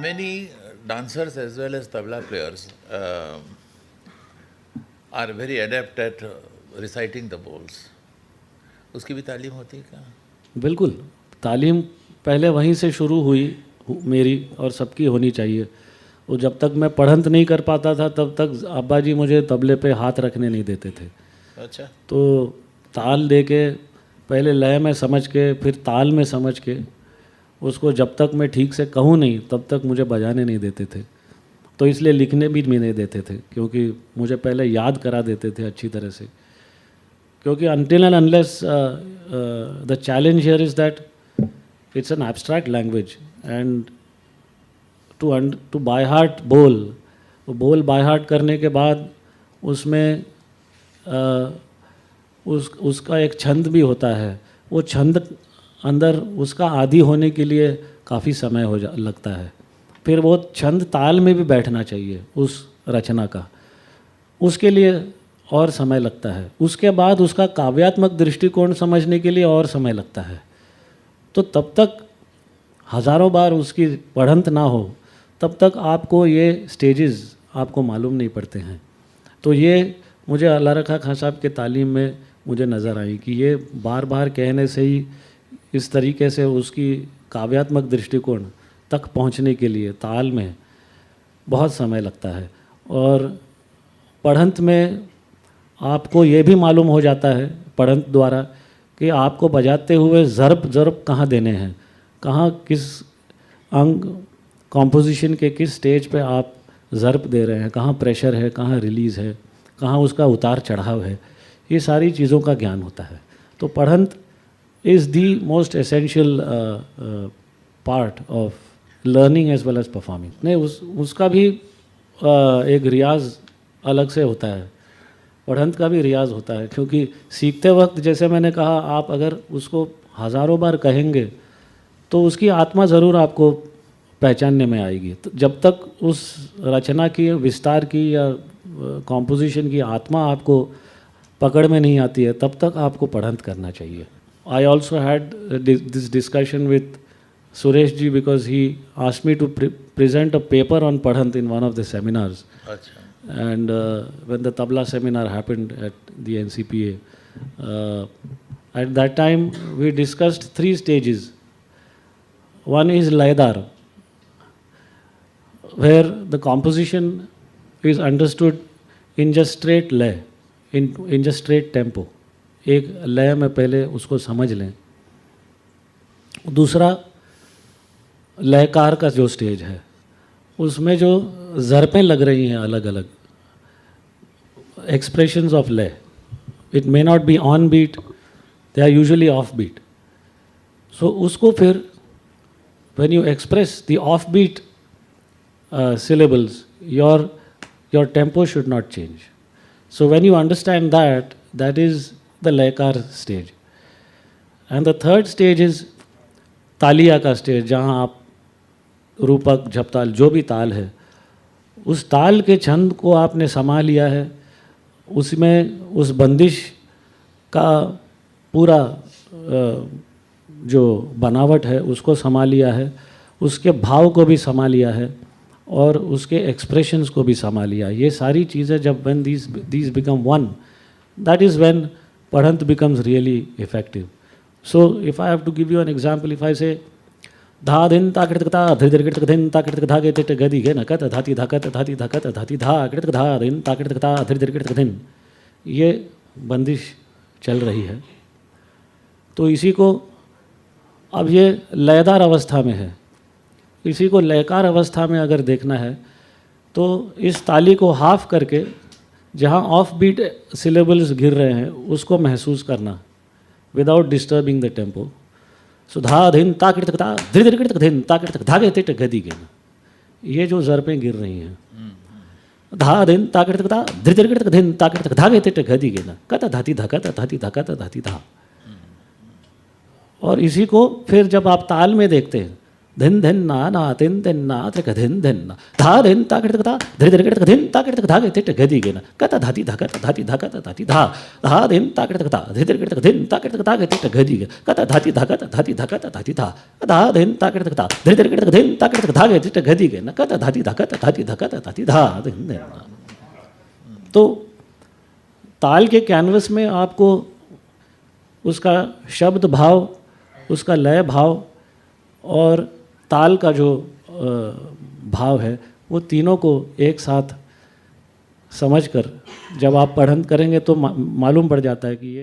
Many dancers as well as tabla players are very adept at reciting the bowls. उसकी भी तालीम होती है क्या? बिल्कुल, तालीम पहले वहीं से शुरू हुई मेरी और सबकी होनी चाहिए। वो जब तक मैं पढ़ंत नहीं कर पाता था तब तक अब्बा जी मुझे तबले पे हाथ रखने नहीं देते थे। अच्छा। तो ताल दे के पहले लय में समझ के फिर ताल में समझ के उसको जब तक मैं ठीक से कहूँ नहीं तब तक मुझे बजाने नहीं देते थे। तो इसलिए लिखने भी नहीं देते थे क्योंकि मुझे पहले याद करा देते थे अच्छी तरह से। क्योंकि until and unless the challenge here is that it's an abstract language and to by heart बोल by heart करने के बाद उसमें उसका एक छंद भी होता है। वो छंद अंदर उसका आदी होने के लिए काफ़ी समय लगता है। फिर वो छंद ताल में भी बैठना चाहिए उस रचना का, उसके लिए और समय लगता है। उसके बाद उसका काव्यात्मक दृष्टिकोण समझने के लिए और समय लगता है। तो तब तक हज़ारों बार उसकी पढ़ंत ना हो तब तक आपको ये स्टेजेस आपको मालूम नहीं पड़ते हैं। तो ये मुझे अल्लाह रखा खां साहब के तालीम में मुझे नज़र आई कि ये बार बार कहने से ही इस तरीके से उसकी काव्यात्मक दृष्टिकोण तक पहुंचने के लिए ताल में बहुत समय लगता है। और पढ़ंत में आपको ये भी मालूम हो जाता है पढ़ंत द्वारा कि आपको बजाते हुए ज़रब कहाँ देने हैं, कहाँ किस अंग कॉम्पोजिशन के किस स्टेज पे आप ज़रब दे रहे हैं, कहाँ प्रेशर है, कहाँ रिलीज़ है, कहाँ उसका उतार चढ़ाव है। ये सारी चीज़ों का ज्ञान होता है। तो पढ़ंत is the most essential part of learning as well as performing. नहीं, उसका भी एक रियाज अलग से होता है। पढ़ंत का भी रियाज होता है क्योंकि सीखते वक्त जैसे मैंने कहा आप अगर उसको हज़ारों बार कहेंगे तो उसकी आत्मा ज़रूर आपको पहचानने में आएगी। तो जब तक उस रचना की विस्तार की या कॉम्पोजिशन की आत्मा आपको पकड़ में नहीं आती है तब तक आपको पढ़ंत करना चाहिए। I also had this discussion with Suresh ji because he asked me to present a paper on पढ़ंत in one of the seminars. अच्छा। And when the tabla seminar happened at the NCPA, at that time we discussed 3 stages. One is laydar, where the composition is understood in just straight lay, in just straight tempo. एक लय में पहले उसको समझ लें। दूसरा लयकार का जो स्टेज है उसमें जो ज़रपें लग रही हैं अलग अलग एक्सप्रेशंस ऑफ लय, it may not be on beat, they are usually off beat. So उसको फिर when you express the off beat syllables, your tempo should not change. So when you understand that, that is the laikar stage. And the third stage is तालिया का stage, जहाँ आप रूपक झपताल जो भी ताल है उस ताल के छंद को आपने समा लिया है, उसमें उस बंदिश का पूरा जो बनावट है उसको समा लिया है, उसके भाव को भी समा लिया है और उसके एक्सप्रेशंस को भी समा लिया। ये सारी चीज़ें जब when these become one, that is when पढ़ंत becomes really effective. So if I have to give you an example, if I say धा धिन ता कृत धा धि धि कृत धिन ता कृत धा गे तिट गदि गे नकत धाति धाकत धाति धाकत धाति धा कृत धा धिन ता कृत धा धि धि कृत धिन, ये बंदिश चल रही है। तो इसी को अब ये लयदार अवस्था में है, इसी को लयकार अवस्था में अगर देखना है तो इस ताली को हाफ करके जहाँ ऑफ बीट सिलेबल्स गिर रहे हैं उसको महसूस करना विदाउट डिस्टर्बिंग द टेम्पो। सो धा धिन ता कृत धा धि धि कृत धिन ता कृत धागे तिट गदि गे, ये जो ज़रपें गिर रही हैं, धा धिन ता कृत धा धि धि कृत धिन ता कृत धागे तिट गदि गे न कत धाति धकत धाति धकत धाति धा। और इसी को फिर जब आप ताल में देखते हैं धिन धिन ना ना तिन तिन ना त्रिक धिन धिन ना धा धिन ता कृतक धा धृ धृ कृतक धिन ता कृतक धा तिट गति गेन कत धाति धा कत धाति धा कत धाति धा धा धिन ता कृतक धा धृ धृ कृतक धिन ता कृतक धा तिट गति गेन कत धाति धा कत धाति धा कत धाति धा धा धिन ता कृतक धा धृ धृ कृतक धिन ता कृतक धा तिट गति गेन कत धाति धा कत धाति धा कत धाति धा धिन धिन ना। तो ताल के कैनवस में आपको उसका शब्द भाव, उसका लय भाव और ताल का जो भाव है वो तीनों को एक साथ समझकर जब आप पठन करेंगे तो मालूम पड़ जाता है कि ये